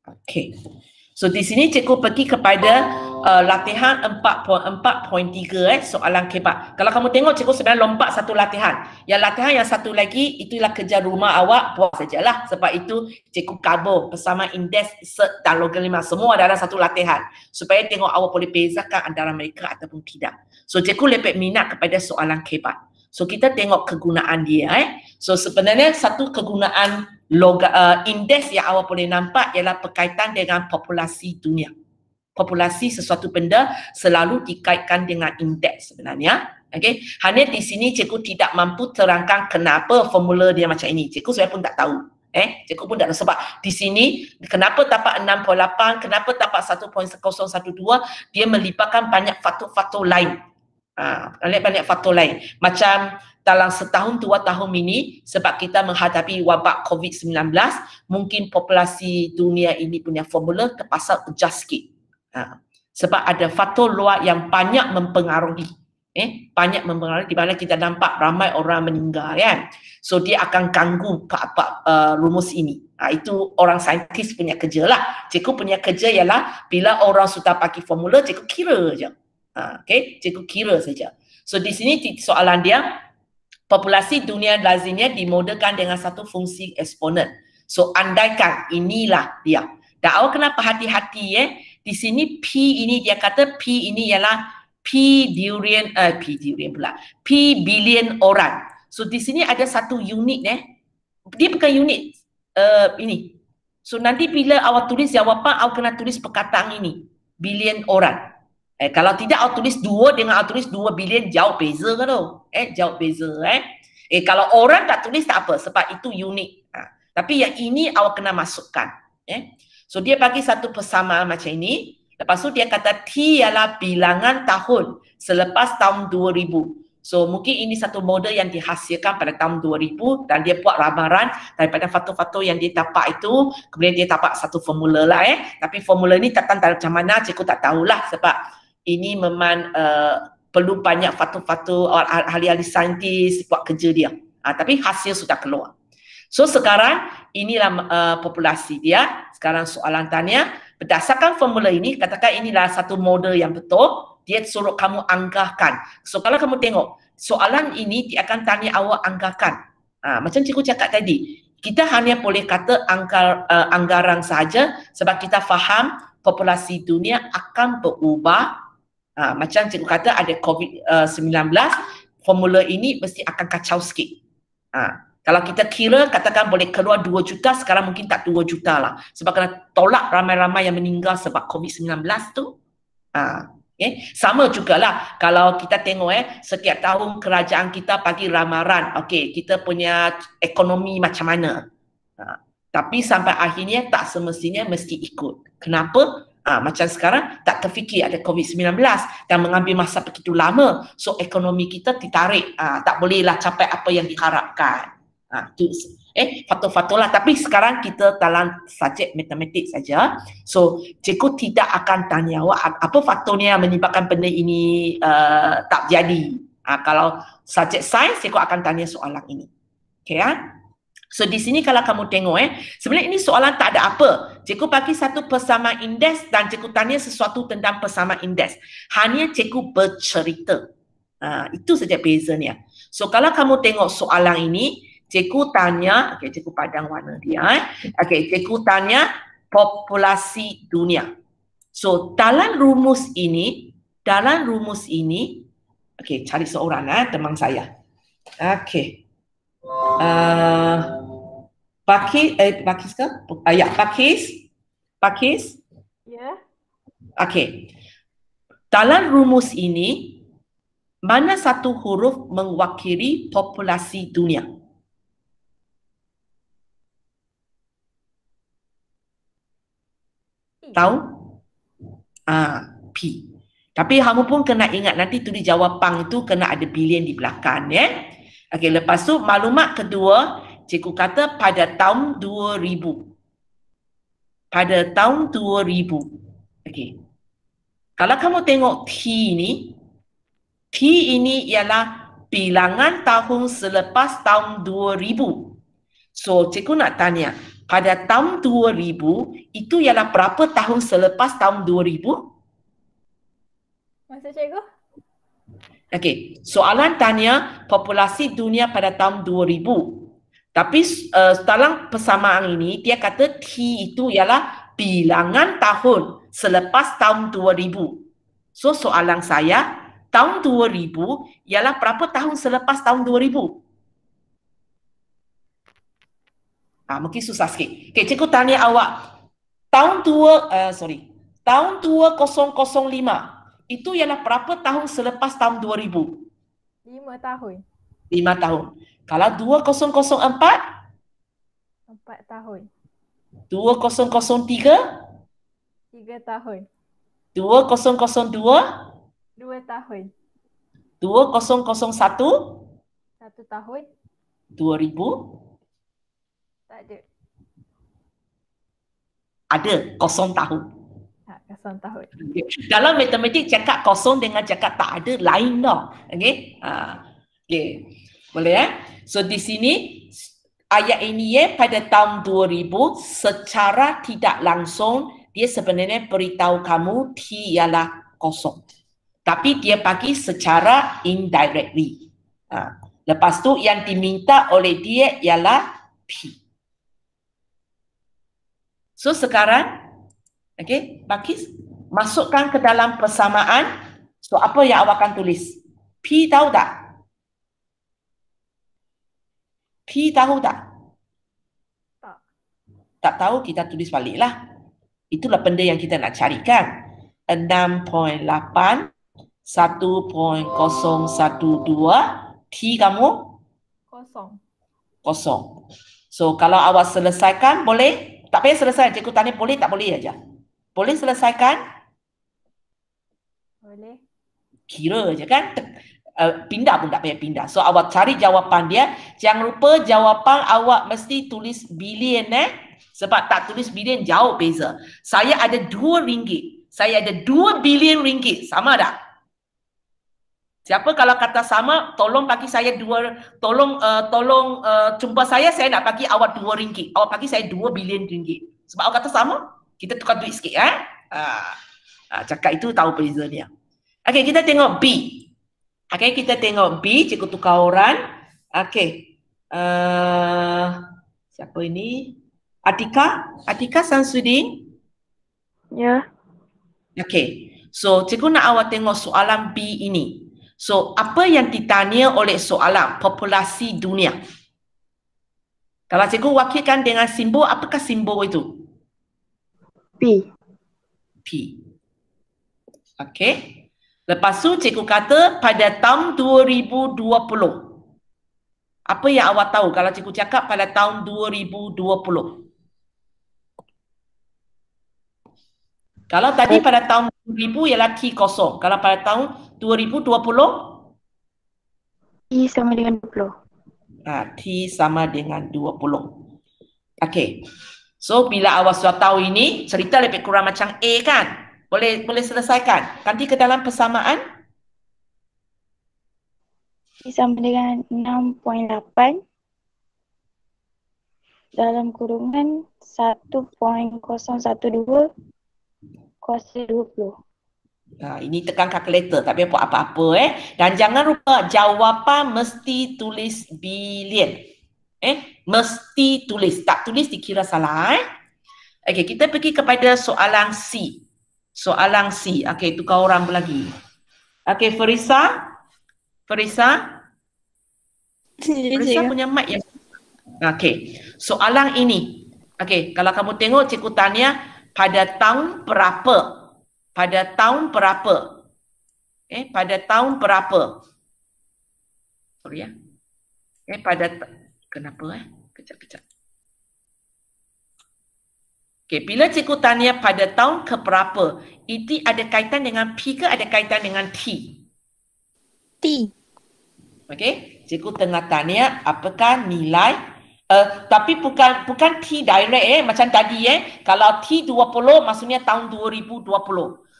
Okey. So di sini cikgu pergi kepada latihan 4.3 soalan kebat. Kalau kamu tengok cikgu sebenarnya lompat satu latihan. Yang latihan yang satu lagi itulah kerja rumah awak, buat sajalah. Sebab itu cikgu cover bersama indeks, cert dan logam 5 semua dalam satu latihan. Supaya tengok awak boleh bezakan antara mereka ataupun tidak. So cikgu lebih minat kepada soalan kebat. So kita tengok kegunaan dia. So sebenarnya satu kegunaan indeks yang awak boleh nampak ialah berkaitan dengan populasi dunia. Populasi sesuatu benda selalu dikaitkan dengan indeks sebenarnya. Okey, hanya di sini cikgu tidak mampu terangkan kenapa formula dia macam ini. Cikgu sebenarnya pun tak tahu. Cikgu pun tak tahu sebab di sini kenapa dapat 6.8, kenapa dapat 1.012, dia melibatkan banyak faktor-faktor lain. Banyak faktor lain. Macam dalam setahun 2 tahun ini sebab kita menghadapi wabak COVID-19, mungkin populasi dunia ini punya formula terpaksa adjust sikit. Sebab ada faktor luar yang banyak mempengaruhi. Banyak mempengaruhi di mana kita nampak ramai orang meninggal kan. So dia akan ganggu ke apa rumus ini. Itu orang saintis punya kerja lah. Cikgu punya kerja ialah bila orang sudah bagi formula, cikgu kira je. Okey, cikgu kira saja. So di sini soalan dia, populasi dunia lazimnya dimodelkan dengan satu fungsi eksponen. So andaikan inilah dia. Dan awak kena hati-hati di sini P ini dia kata P ini ialah P billion orang. So di sini ada satu unit dia bukan unit ini. So nanti bila awak tulis jawapan awak kena tulis perkataan ini, billion orang. Kalau tidak awak tulis 2 dengan awak tulis 2 bilion jauh beza kan tu. Jauh beza kalau orang tak tulis tak apa sebab itu unit. Tapi yang ini awak kena masukkan. So dia bagi satu persamaan macam ini. Lepas tu dia kata T ialah bilangan tahun selepas tahun 2000. So mungkin ini satu model yang dihasilkan pada tahun 2000 dan dia buat ramalan daripada faktor-faktor yang dia dapat itu. Kemudian dia dapat satu formula lah Tapi formula ni tak tahu macam mana, cikgu tak tahulah sebab ini memang perlu banyak faktor-faktor ahli-ahli saintis buat kerja dia. Tapi hasil sudah keluar. So sekarang inilah populasi dia. Sekarang soalan tanya, berdasarkan formula ini, katakan inilah satu model yang betul, dia suruh kamu anggarkan. So kalau kamu tengok, soalan ini dia akan tanya awak anggarkan. Macam cikgu cakap tadi, kita hanya boleh kata anggaran sahaja sebab kita faham populasi dunia akan berubah. Macam cikgu kata ada COVID-19, formula ini mesti akan kacau sikit. Kalau kita kira katakan boleh keluar 2 juta, sekarang mungkin tak 2 juta lah. Sebab kena tolak ramai-ramai yang meninggal sebab COVID-19 tu. Sama jugalah kalau kita tengok setiap tahun kerajaan kita bagi ramalan, kita punya ekonomi macam mana. Tapi sampai akhirnya tak semestinya mesti ikut. Kenapa? Macam sekarang tak terfikir ada COVID-19 dan mengambil masa begitu lama. So ekonomi kita ditarik, tak bolehlah capai apa yang diharapkan. Faktor-faktor lah. Tapi sekarang kita dalam subjek matematik saja. So cikgu tidak akan tanya awak apa faktornya menyebabkan benda ini tak jadi. Kalau subjek sains, cikgu akan tanya soalan ini. So di sini kalau kamu tengok sebenarnya ini soalan tak ada apa. Cikgu bagi satu persamaan indeks dan cikgu tanya sesuatu tentang persamaan indeks. Hanya cikgu bercerita. Itu saja bezanya. So kalau kamu tengok soalan ini, cikgu tanya, cikgu padang warna dia. Cikgu tanya populasi dunia. So dalam rumus ini, cari seorang teman saya. Pakis ke? Pakis? Ya. Dalam rumus ini, mana satu huruf mewakili populasi dunia? Tahu? P. Tapi kamu pun kena ingat nanti tulis jawapan itu kena ada bilion di belakang lepas tu maklumat kedua, cikgu kata pada tahun 2000. Pada tahun 2000. Kalau kamu tengok T ini ialah bilangan tahun selepas tahun 2000. So cikgu nak tanya, pada tahun 2000 itu ialah berapa tahun selepas tahun 2000? Masa cikgu? Okey, soalan tanya populasi dunia pada tahun 2000. Tapi dalam persamaan ini dia kata T itu ialah bilangan tahun selepas tahun 2000. So soalan saya, tahun 2000 ialah berapa tahun selepas tahun 2000? Mungkin susah sikit. Okey, cikgu tanya awak. Tahun 2005 itu ialah berapa tahun selepas tahun 2000? 5 tahun. 5 tahun. Kalau 2004? 4 tahun. 2003? 3 tahun. 2002? 2 tahun. 2001? 1 tahun. 2000? Tak ada. Ada, 0 tahun. 0 tahun. Okay. Dalam matematik cakap kosong dengan cakap tak ada lain dah. Okey. Okey. Boleh So di sini ayat ini pada tahun 2000 secara tidak langsung dia sebenarnya beritahu kamu T ialah kosong. Tapi dia bagi secara indirectly. Lepas tu yang diminta oleh dia ialah P. So sekarang bagi masukkan ke dalam persamaan. So apa yang awak akan tulis? P tahu tak? P tahu tak? Tak. Tak tahu, kita tulis baliklah. Itulah benda yang kita nak carikan. 6.8 1.012 T kamu? Kosong. So kalau awak selesaikan boleh? Tak payah selesai, cikgu tanya boleh tak boleh aja. Boleh selesaikan? Boleh. Kira je kan? Pindah pun tak payah pindah. So awak cari jawapan dia. Jangan lupa jawapan awak mesti tulis bilion Sebab tak tulis bilion jauh beza. Saya ada RM2. Saya ada 2 bilion ringgit. Sama tak? Siapa kalau kata sama, tolong bagi saya tolong jumpa saya nak bagi awak RM2. Awak bagi saya 2 bilion ringgit. Sebab awak kata sama, kita tukar duit sikit cakap itu tahu beza dia. Okey, kita tengok B. Okey, kita tengok B, cikgu tukar orang. Okey. Siapa ini? Atika Samsudin? Ya. Okey. So, cikgu nak awak tengok soalan B ini. So, apa yang ditanya oleh soalan populasi dunia? Kalau cikgu wakilkan dengan simbol, apakah simbol itu? P. Okey. Lepas tu cikgu kata pada tahun 2020. Apa yang awak tahu kalau cikgu cakap pada tahun 2020? Kalau tadi pada tahun 2000 ialah T kosong. Kalau pada tahun 2020? T sama dengan 20. T sama dengan 20. Okey. So bila awak sudah tahu ini, cerita lebih kurang macam A kan? Boleh selesaikan. Nanti ke dalam persamaan. T sama dengan 6.8 dalam kurungan 1.012 kuasa 20. Ini tekan kalkulator, tak payah buat apa-apa Dan jangan lupa jawapan mesti tulis bilion. Mesti tulis. Tak tulis dikira salah Okey, kita pergi kepada soalan C. Soalan C. Okey, tukar orang lagi. Okey, Farisa punya mic yang. Okey. Soalan ini. Okey, kalau kamu tengok cikgu tanya pada tahun berapa? Pada tahun berapa? Pada tahun berapa? Sorry kenapa Kejap. Okey, bila cikgu tanya pada tahun keberapa, itu ada kaitan dengan P ke ada kaitan dengan T? T. Okey, cikgu tengah tanya apakah nilai tapi bukan T direct macam tadi Kalau T20 maksudnya tahun 2020.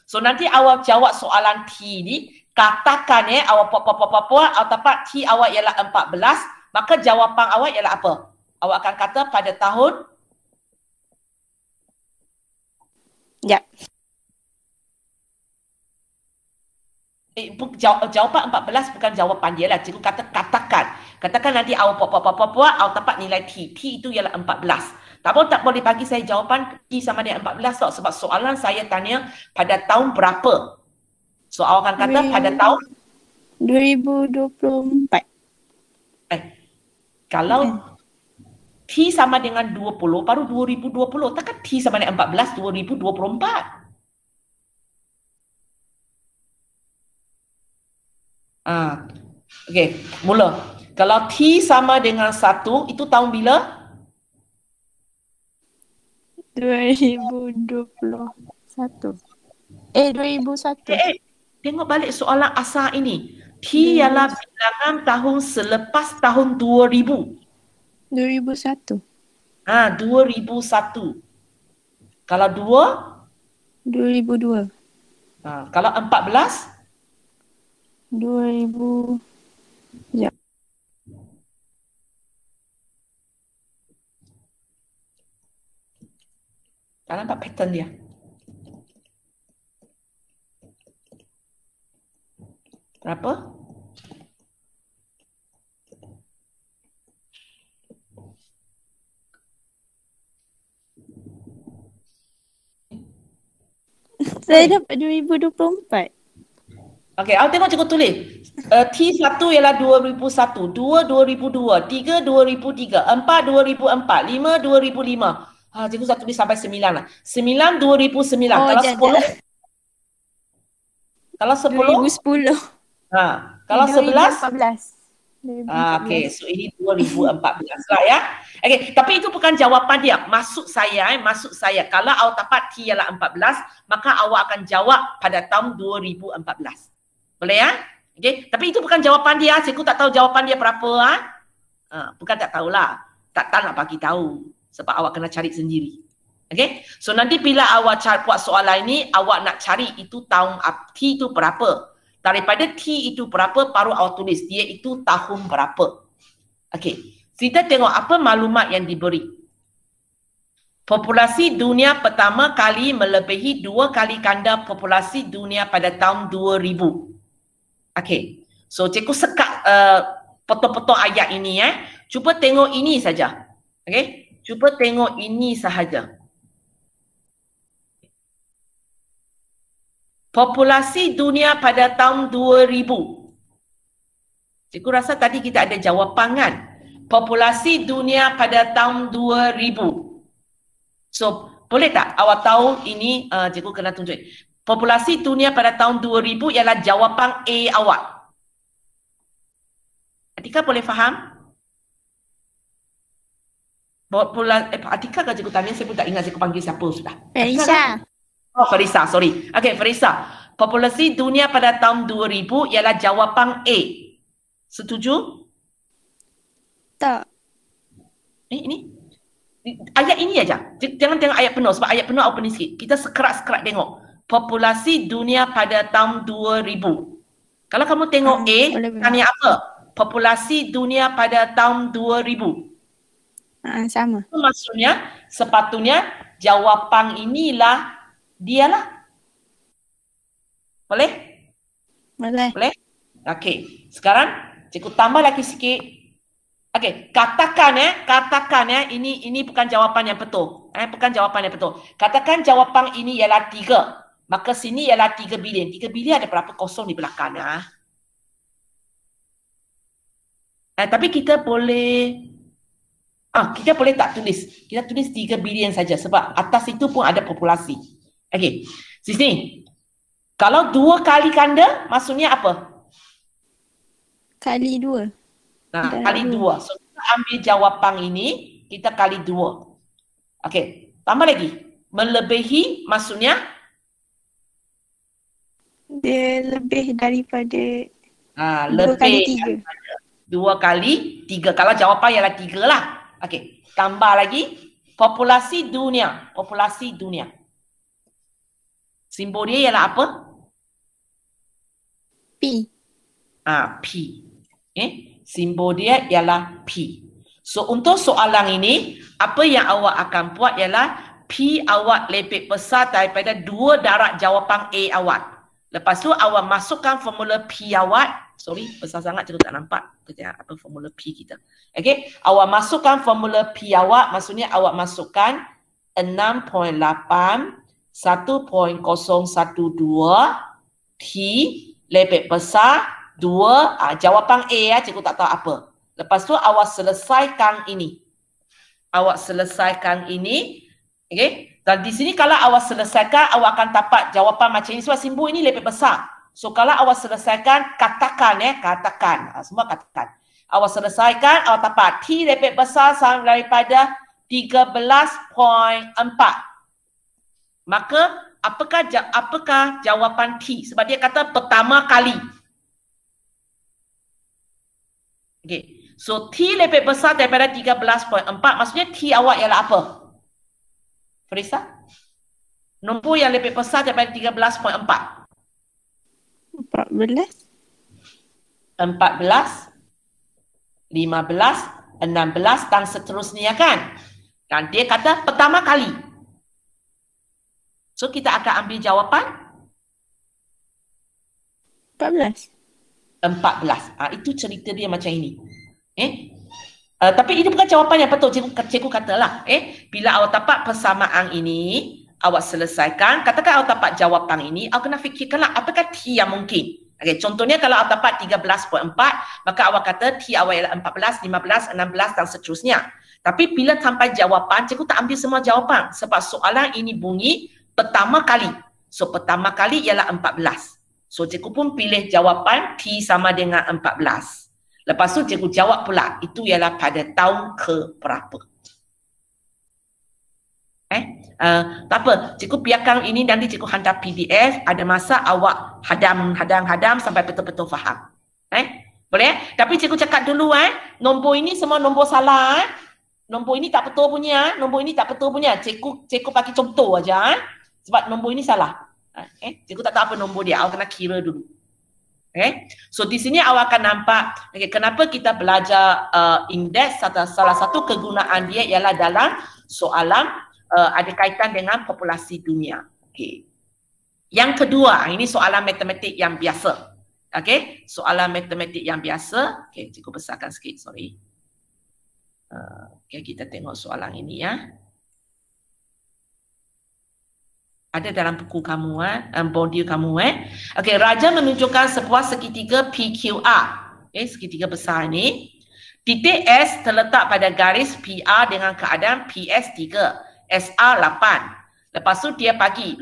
So nanti awak jawab soalan T ni, katakan awak puak atau T awak ialah 14, maka jawapan awak ialah apa? Awak akan kata pada tahun Ya. Jawapan 14 bukan jawapan dia lah. Cikgu katakan. Katakan nanti awak puak, awak dapat nilai T. T itu ialah 14. Tak boleh bagi saya jawapan T sama dengan 14 tak? Sebab soalan saya tanya pada tahun berapa. So awak akan kata pada tahun 2024. Kalau T sama dengan 20 baru 2020. Takkan T sama dengan 14 2024. Okey, mula. Kalau T sama dengan 1, itu tahun bila? 2021. 2001. Tengok balik soalan asal ini. T ialah bilangan tahun selepas tahun 2000. 2001. 2001. Kalau 2? 2002. Kalau 14? 2000. Ya. Tak nampak pattern dia. Berapa? Saya dapat 2024. Okey, awak tengok cikgu tulis. T1 ialah 2001, 2 2002, 3 2003, 4 2004, 5 2005. Cikgu saya tulis sampai 9 lah. 9 2009. Kalau 10? Kalau 10? 2010. Kalau 11? 2014. Okey, so ini 2014 lah ya. Okey, tapi itu bukan jawapan dia. Maksud saya kalau awak dapat T ialah 14, maka awak akan jawab pada tahun 2014. Boleh ya? Okey, tapi itu bukan jawapan dia. Cikgu tak tahu jawapan dia berapa bukan tak tahulah. Tak nak bagi tahu sebab awak kena cari sendiri. Okey? So nanti bila awak buat soalan ini, awak nak cari itu tahun T itu berapa. Daripada T itu berapa baru awak tulis dia itu tahun berapa. Okey. Kita tengok apa maklumat yang diberi. Populasi dunia pertama kali melebihi 2 kali ganda populasi dunia pada tahun 2000. Okey. So cikgu sekat potong-potong ayat ini Cuba tengok ini saja. Okey? Cuba tengok ini sahaja. Populasi dunia pada tahun 2000. Cikgu rasa tadi kita ada jawapan kan? Populasi dunia pada tahun 2000. So, boleh tak awak tahu ini, cikgu kena tunjuk. Populasi dunia pada tahun 2000 ialah jawapan A awak. Atika boleh faham? Atika kan cikgu tanya, saya pun tak ingat cikgu panggil siapa sudah. Ferisa. Ferisa, sorry. Okey, Ferisa. Populasi dunia pada tahun 2000 ialah jawapan A. Setuju? Tak. Ini? Ayat ini aja. Jangan tengok ayat penuh sebab ayat penuh opening sikit. Kita sekerat-sekerat tengok. Populasi dunia pada tahun 2000. Kalau kamu tengok A, tanya apa? Populasi dunia pada tahun 2000. Sama. Itu maksudnya, sepatutnya jawapan inilah dialah. Boleh? Boleh? Okey. Sekarang cikgu tambah lagi sikit. Okey, katakan ini bukan jawapan yang betul. Bukan jawapan yang betul. Katakan jawapan ini ialah 3. Maka sini ialah 3 bilion. 3 bilion ada berapa kosong di belakang tapi kita boleh tak tulis. Kita tulis 3 bilion saja sebab atas itu pun ada populasi. Okey. Sini. Kalau 2 kali ganda maksudnya apa? Kali 2. Kali 2. So kita ambil jawapan ini, kita kali 2. Okey, tambah lagi. Melebihi maksudnya? Dia lebih daripada 2 kali 3. 2 kali 3. Kalau jawapan ialah 3 lah. Okey, tambah lagi. Populasi dunia. Populasi dunia. Simbol dia ialah apa? P. P. Simbol dia ialah P. So untuk soalan ini, apa yang awak akan buat ialah P P awak lebih besar daripada 2 darab jawapan A awak. Lepas tu awak masukkan formula P awak. Sorry, besar sangat cikgu tak nampak apa formula P kita. Okey, awak masukkan formula P awak, maksudnya awak masukkan 6.8 1.012 P lebih besar 2, jawapan A ya, cikgu tak tahu apa. Lepas tu awak selesaikan ini. Awak selesaikan ini. Okey. Dan di sini kalau awak selesaikan, awak akan dapat jawapan macam ini. Sebab simbol ini lebih besar. So kalau awak selesaikan, katakan katakan. Semua katakan. Awak selesaikan, awak dapat T lebih besar sama daripada 13.4. Maka apakah jawapan T? Sebab dia kata pertama kali. Okey. So T lebih besar daripada 13.4, maksudnya T awak ialah apa? Farisa? Nombor yang lebih besar daripada 13.4. 14. 14, 15, 16 dan seterusnya kan? Dan dia kata pertama kali. So kita akan ambil jawapan 14. 14. Itu cerita dia macam ini. Tapi ini bukan jawapan yang betul. Cikgu katalah. Bila awak dapat persamaan ini, awak selesaikan. Katakan awak dapat jawapan ini, awak kena fikirkanlah apakah T yang mungkin. Okay, contohnya kalau awak dapat 13.4, maka awak kata T awak ialah 14, 15, 16 dan seterusnya. Tapi bila sampai jawapan, cikgu tak ambil semua jawapan. Sebab soalan ini bunyi pertama kali. So pertama kali ialah 14. So cikgu pun pilih jawapan T sama dengan 14. Lepas tu cikgu jawab pula, itu ialah pada tahun ke berapa. Tak apa, cikgu biarkan ini nanti cikgu hantar PDF, ada masa awak hadam sampai betul-betul faham. Boleh? Tapi cikgu cakap dulu nombor ini semua nombor salah. Nombor ini tak betul punya, nombor ini tak betul punya. Cikgu bagi contoh aja sebab nombor ini salah. Cikgu tak tahu apa nombor dia, awak kena kira dulu. So di sini awak akan nampak kenapa kita belajar indeks. Salah satu kegunaan dia ialah dalam soalan ada kaitan dengan populasi dunia. Yang kedua, ini soalan matematik yang biasa. Soalan matematik yang biasa. Cikgu besarkan sikit, sorry. Kita tengok soalan ini ya. Ada dalam buku kamu, modul kamu. Raja menunjukkan sebuah segitiga PQR. Segitiga besar ini. Titik S terletak pada garis PR dengan keadaan PS 3, SR 8. Lepas tu dia bagi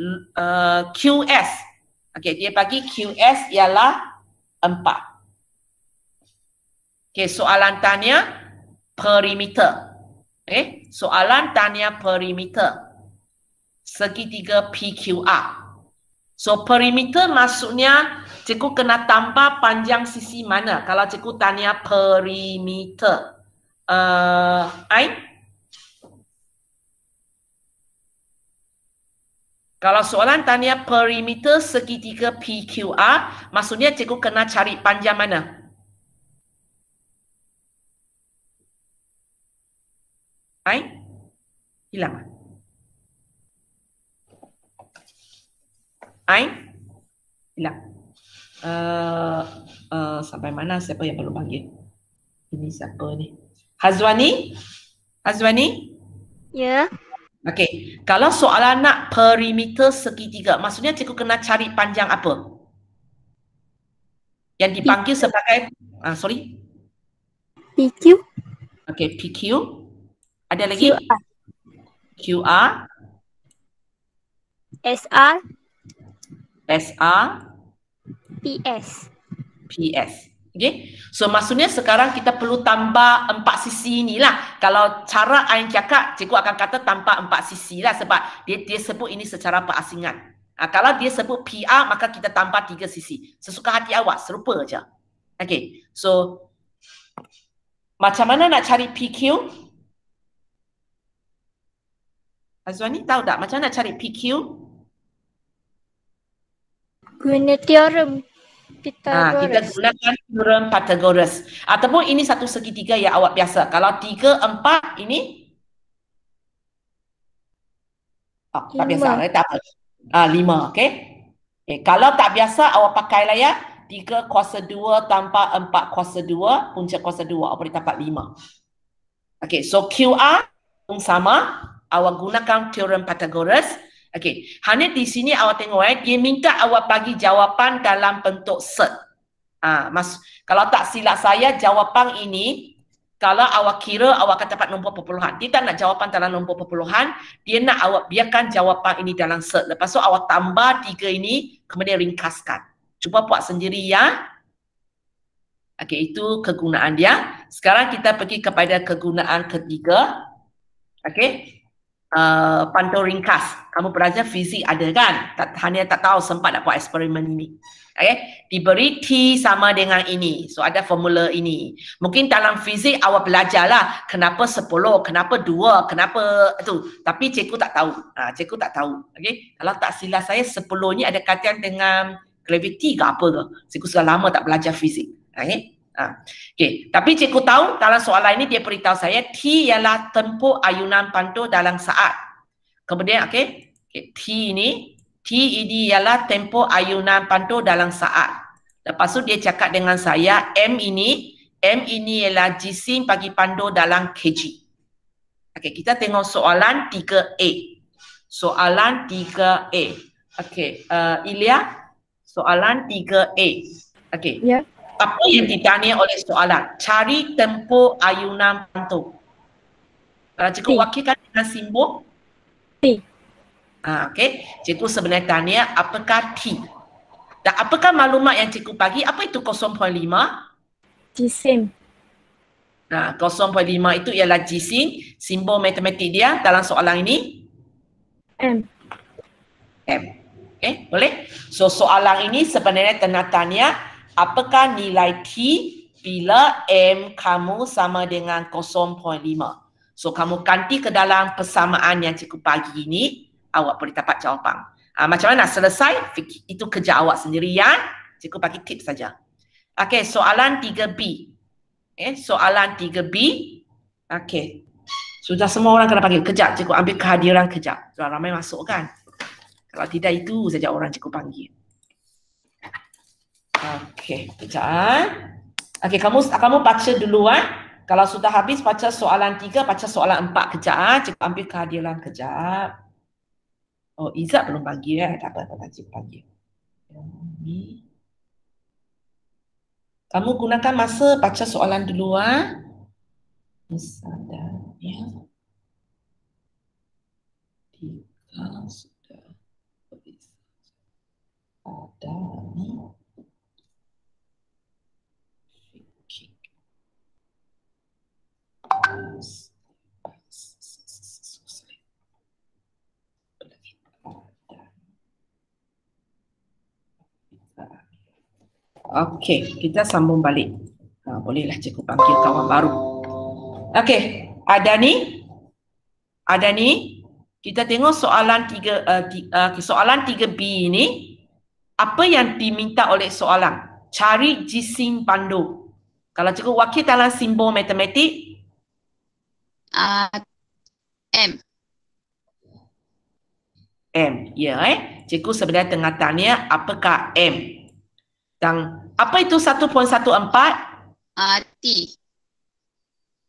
QS. Dia bagi QS ialah 4. Soalan tanya perimeter. Soalan tanya perimeter segitiga PQR. So perimeter maksudnya cikgu kena tambah panjang sisi mana kalau cikgu tanya perimeter. Kalau soalan tanya perimeter segitiga PQR, maksudnya cikgu kena cari panjang mana? Hilang. Hilang. Sampai mana? Siapa yang belum panggil? Ini siapa ni? Hazwani? Hazwani? Ya. Kalau soalan nak perimeter segitiga, maksudnya cikgu kena cari panjang apa? Yang dipanggil sebagai sorry? PQ. PQ. Ada lagi? QR. SR. SR. PS. PS. So maksudnya sekarang kita perlu tambah 4 sisi inilah. Kalau cara Ain cakap, cikgu akan kata tambah 4 sisi lah sebab dia sebut ini secara perasingan. Kalau dia sebut PR, maka kita tambah 3 sisi. Sesuka hati awak, serupa aja. So macam mana nak cari PQ? Azwani tahu tak macam mana nak cari PQ? Guna teorem Pythagoras. Kita gunakan teorem Pythagoras. Ataupun ini satu segitiga yang awak biasa. Kalau 3, 4 ini Tak biasa, Lima. tak apa. 5, okey. Kalau tak biasa, awak pakailah ya 3 kuasa 2 tambah 4 kuasa 2, punca kuasa 2, awak boleh dapat 5. Okey, so QR pun sama, awak gunakan teorem Pythagoras. Okey, hanya di sini awak tengok dia minta awak bagi jawapan dalam bentuk set. Kalau tak silap saya, jawapan ini kalau awak kira awak akan dapat nombor perpuluhan. Dia tak nak jawapan dalam nombor perpuluhan, dia nak awak biarkan jawapan ini dalam set. Lepas tu awak tambah 3 ini, kemudian ringkaskan. Cuba buat sendiri ya. Okey, itu kegunaan dia. Sekarang kita pergi kepada kegunaan ketiga. Okey. Pantau ringkas. Kamu belajar fizik ada kan? Hanya tak tahu sempat nak buat eksperimen ini. Okay? Diberi T sama dengan ini. So ada formula ini. Mungkin dalam fizik awak belajarlah kenapa 10, kenapa 2, kenapa itu. Tapi cikgu tak tahu. Cikgu tak tahu. Okay? Kalau tak silap saya 10 ni ada kaitan dengan graviti ke apa ke. Cikgu sudah lama tak belajar fizik. Okay? Okay. Tapi cikgu tahu dalam soalan ini dia beritahu saya T ialah tempoh ayunan pantul dalam saat. Kemudian T ini ialah tempoh ayunan pantul dalam saat. Lepas tu dia cakap dengan saya M ini ialah jisim bagi pantul dalam kg. Okey, kita tengok soalan 3A. Soalan 3A. Okey, Ilya, soalan 3A. Okey. Ya. Apa yang ditanya oleh soalan? Cari tempoh ayunan pantul. Kalau cikgu wakilkan dengan simbol T. Okey. Cikgu sebenarnya tanya apakah T? Dan apakah maklumat yang cikgu bagi? Apa itu 0.5? Jisim. 0.5 itu ialah jisim. Simbol matematik dia dalam soalan ini? M. Okey, boleh? So soalan ini sebenarnya tanya apakah nilai T bila M kamu sama dengan 0.5? So kamu ganti ke dalam persamaan yang cikgu bagi ini, awak boleh dapat jawapan. Macam mana nak selesai? Itu kerja awak sendiri ya. Cikgu bagi tips saja. Okey, soalan 3B. Soalan 3B. Okey. Sudah semua orang kena panggil. Kejap, cikgu ambil kehadiran kejap. Sudah ramai masuk kan? Kalau tidak itu saja orang cikgu panggil. Okey, kejap. Okey, kamu baca duluan. Kalau sudah habis baca soalan 3, baca soalan 4 kejap. Cikgu ambil kehadiran kejap. Oh, Izzat belum panggil ya. Tak apa, cikgu panggil. Kamu gunakan masa baca soalan duluan. Misalnya, tiga sudah ada ni. Okey, kita sambung balik. Bolehlah cikgu panggil kawan baru. Okey, ada ni. Kita tengok soalan 3B ini. Apa yang diminta oleh soalan? Cari jisim pandu. Kalau cikgu wakil dalam simbol matematik? M. M, ya Cikgu sebenarnya tengah tanya apakah M? Dan apa itu 1.14?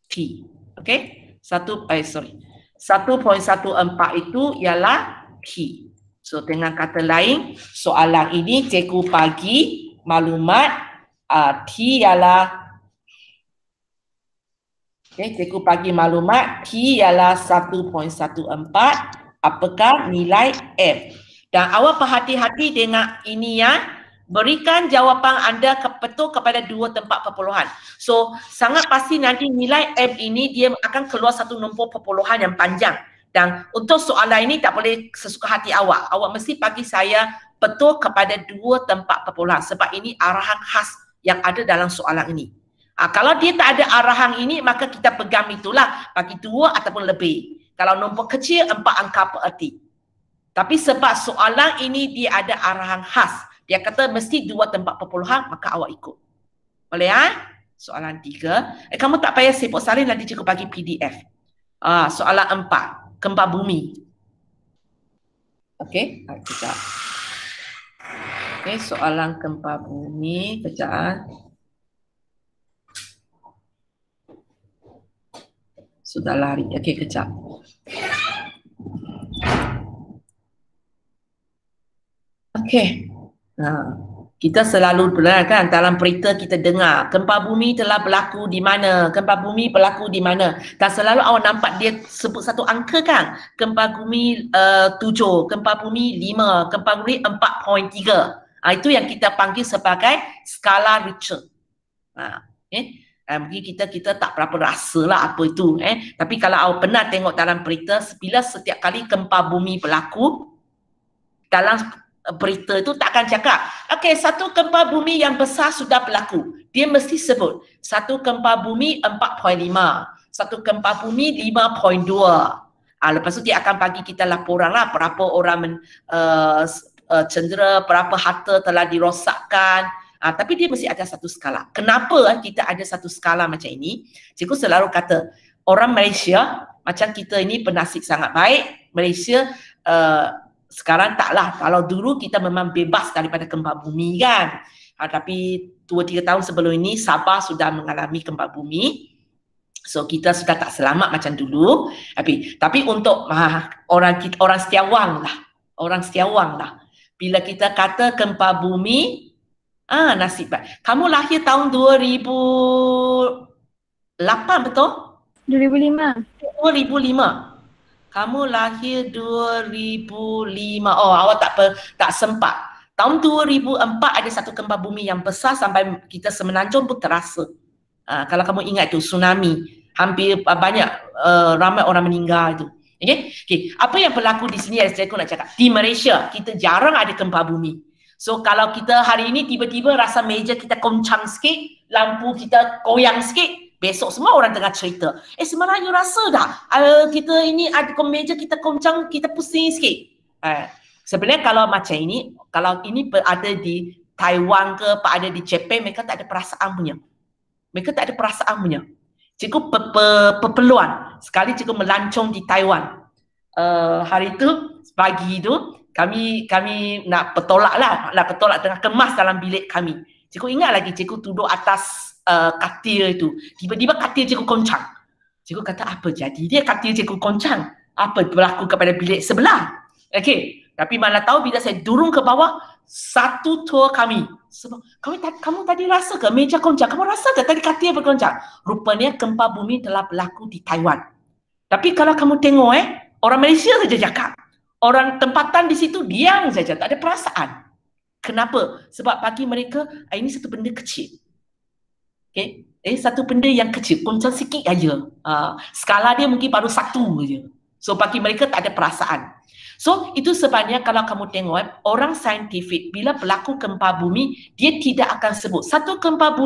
T. Okey. 1.14 itu ialah T. So dengan kata lain, soalan ini cikgu bagi maklumat T ialah cikgu bagi maklumat T ialah 1.14. Apakah nilai M? Dan awak berhati-hati dengan ini ya. Berikan jawapan anda betul kepada 2 tempat perpuluhan. So, sangat pasti nanti nilai M ini dia akan keluar satu nombor perpuluhan yang panjang. Dan untuk soalan ini tak boleh sesuka hati awak. Awak mesti bagi saya betul kepada 2 tempat perpuluhan. Sebab ini arahan khas yang ada dalam soalan ini. Kalau dia tak ada arahan ini, maka kita pegang itulah. Bagi 2 ataupun lebih. Kalau nombor kecil, 4 angka per erti. Tapi sebab soalan ini dia ada arahan khas. Dia kata mesti 2 tempat perpuluhan, maka awak ikut. Boleh Soalan 3. Kamu tak payah sibuk salin, nanti cikgu bagi PDF. Soalan 4. Gempa bumi. Okey, kejap. Okey, soalan gempa bumi, kejap. Sudah lari. Okey, kejap. Okey. Kita selalu benar kan dalam berita kita dengar gempa bumi telah berlaku di mana, gempa bumi berlaku di mana. Dan selalu awak nampak dia sebut satu angka kan. Gempa bumi 7, gempa bumi 5, gempa bumi 4.3. Itu yang kita panggil sebagai skala Richter. Mungkin kita tak berapa rasa lah apa itu. Tapi kalau awak pernah tengok dalam berita, bila setiap kali gempa bumi berlaku, dalam berita itu takkan cakap, okey, satu gempa bumi yang besar sudah berlaku. Dia mesti sebut satu gempa bumi 4.5, satu gempa bumi 5.2. Lepas tu dia akan bagi kita laporan lah berapa orang cedera, berapa harta telah dirosakkan. Tapi dia mesti ada satu skala. Kenapa kita ada satu skala macam ini? Cikgu selalu kata, orang Malaysia macam kita ini bernasib sangat baik. Malaysia sekarang taklah. Kalau dulu kita memang bebas daripada gempa bumi kan. Tapi 2-3 tahun sebelum ini Sabah sudah mengalami gempa bumi. So kita sudah tak selamat macam dulu. Tapi untuk orang Setiawang lah. Orang Setiawang lah. Bila kita kata gempa bumi, nasib baik. Kamu lahir tahun 2008 betul? 2005. 2005. Kamu lahir 2005. Oh, awak tak sempat. Tahun 2004 ada satu gempa bumi yang besar sampai kita semenanjung pun terasa. Kalau kamu ingat itu tsunami, hampir banyak ramai orang meninggal itu. Okay. Apa yang berlaku di sini saya nak cakap. Di Malaysia kita jarang ada gempa bumi. So kalau kita hari ini tiba-tiba rasa meja kita goncang sikit, lampu kita goyang sikit, besok semua orang tengah cerita. Sebenarnya rasa dah kita ini ada meja kita goncang, kita pusing sikit. Sebenarnya kalau macam ini, kalau ini berada di Taiwan ke, ada di Jepun, mereka tak ada perasaan punya. Mereka tak ada perasaan punya. Cikgu perpeluan. Sekali cikgu melancong di Taiwan. Hari itu, pagi itu, kami nak petolak lah. Nak petolak tengah kemas dalam bilik kami. Cikgu ingat lagi cikgu duduk atas katil itu. Tiba-tiba katil cikgu goncang. Cikgu kata apa jadi dia katil cikgu goncang? Apa berlaku kepada bilik sebelah? Okey. Tapi mana tahu bila saya turun ke bawah, satu tour kami. Kamu tadi rasa ke meja goncang? Kamu rasa ke tadi katil bergoncang? Rupanya gempa bumi telah berlaku di Taiwan. Tapi kalau kamu tengok orang Malaysia saja cakap. Orang tempatan di situ diam saja, tak ada perasaan. Kenapa? Sebab bagi mereka ini satu benda kecil. Okay? Satu benda yang kecil, goncang sikit aja. Skala dia mungkin baru satu saja. So bagi mereka tak ada perasaan. So itu sebabnya kalau kamu tengok orang saintifik bila berlaku gempa bumi, dia tidak akan sebut satu gempa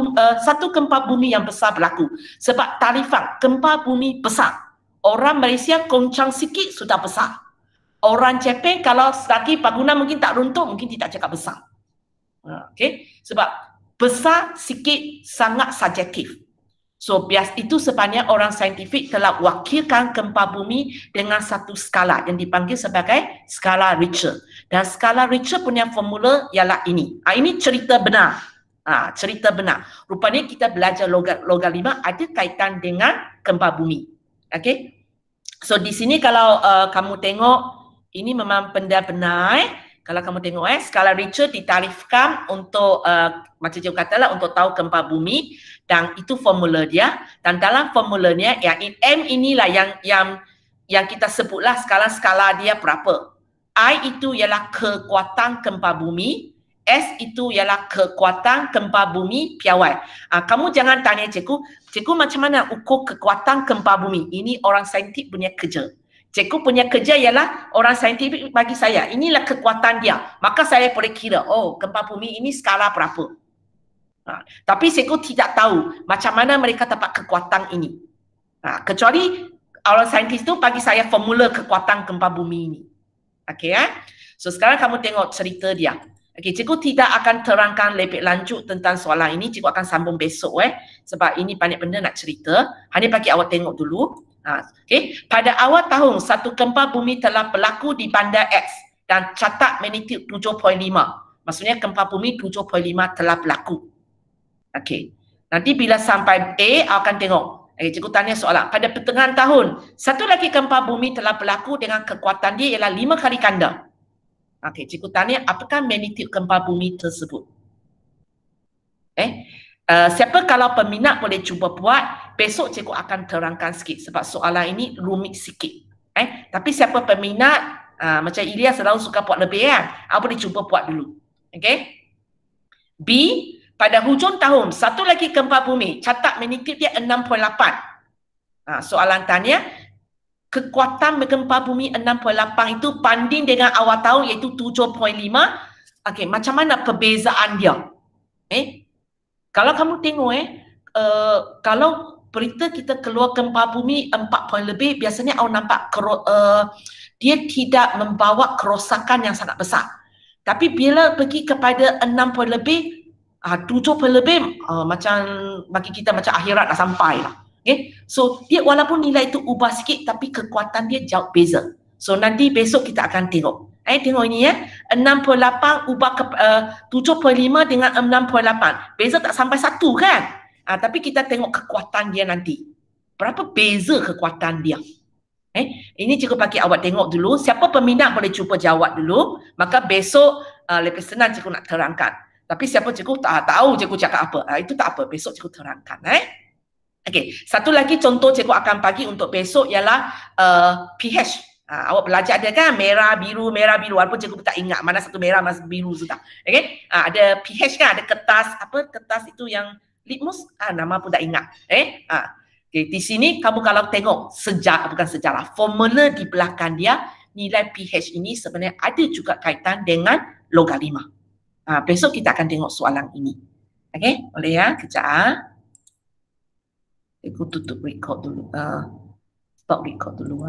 bumi yang besar berlaku. Sebab tarifan gempa bumi besar. Orang Malaysia goncang sikit sudah besar. Orang Jepun kalau lagi bangunan mungkin tak runtuh, mungkin tidak cakap besar. Okay? Sebab besar sikit sangat subjektif. So itu sebabnya orang saintifik telah wakilkan gempa bumi dengan satu skala yang dipanggil sebagai skala Richter. Dan skala Richter punya formula ialah ini. Ini cerita benar. Cerita benar. Rupanya kita belajar logaritma ada kaitan dengan gempa bumi. Okay? So di sini kalau kamu tengok ini memang benda benar. Kalau kamu tengok skala Richter ditarifkan untuk macam cikgu katalah untuk tahu gempa bumi dan itu formula dia dan dalam formulanya yang M inilah yang kita sebutlah skala dia berapa. I itu ialah kekuatan gempa bumi, S itu ialah kekuatan gempa bumi piawai. Kamu jangan tanya cikgu macam mana ukur kekuatan gempa bumi. Ini orang saintifik punya kerja. Cikgu punya kerja ialah orang saintifik bagi saya, inilah kekuatan dia. Maka saya boleh kira, gempa bumi ini skala berapa. Tapi cikgu tidak tahu macam mana mereka dapat kekuatan ini. Kecuali orang saintis itu bagi saya formula kekuatan gempa bumi ini. Okey So sekarang kamu tengok cerita dia. Okey, cikgu tidak akan terangkan lebih lanjut tentang soalan ini. Cikgu akan sambung besok sebab ini banyak benda nak cerita. Hanya bagi awak tengok dulu. Okay. Pada awal tahun, satu gempa bumi telah berlaku di bandar X. dan catat magnitude 7.5. Maksudnya gempa bumi 7.5 telah berlaku. Okey. Nanti bila sampai A, akan tengok. Cikgu tanya soalan. Pada pertengahan tahun, satu lagi gempa bumi telah berlaku dengan kekuatan dia ialah 5 kali ganda. Okey, cikgu tanya apakah magnitude gempa bumi tersebut? Siapa kalau peminat boleh cuba buat, besok cikgu akan terangkan sikit sebab soalan ini rumit sikit. Tapi siapa peminat, macam Ilya selalu suka buat lebih kan, boleh cuba buat dulu. Okey. B, pada hujung tahun, satu lagi gempa bumi, catat magnitude dia 6.8. Soalan tanya, kekuatan gempa bumi 6.8 itu banding dengan awal tahun iaitu 7.5. Okey, macam mana perbezaan dia? Kalau kamu tengok kalau berita kita keluar gempa bumi 4 poin lebih, biasanya awak nampak dia tidak membawa kerosakan yang sangat besar. Tapi bila pergi kepada 6 poin lebih, 7 poin lebih, macam bagi kita macam akhirat dah sampai lah. Okay? So dia walaupun nilai itu ubah sikit tapi kekuatan dia jauh beza. So nanti besok kita akan tengok. Tengok ini ya. 6.8 ubah ke 7.5 dengan 6.8. Beza tak sampai 1 kan? Tapi kita tengok kekuatan dia nanti. Berapa beza kekuatan dia? Ini cikgu bagi awak tengok dulu. Siapa peminat boleh cuba jawab dulu. Maka besok lebih senang cikgu nak terangkan. Tapi siapa cikgu tak tahu cikgu cakap apa. Itu tak apa. Besok cikgu terangkan. Okey, satu lagi contoh cikgu akan bagi untuk besok ialah pH. Awak belajar ada kan merah biru walaupun cikgu tak ingat mana satu merah mana satu biru sudah. Okey, ada pH kan, ada kertas apa kertas itu yang litmus, nama pun tak ingat. Okay, di sini kamu kalau tengok bukan sejarah, formula di belakang dia, nilai pH ini sebenarnya ada juga kaitan dengan logaritma. Besok kita akan tengok soalan ini. Okey, boleh ya? Kejap. Aku tutup record dulu. Stop record dulu.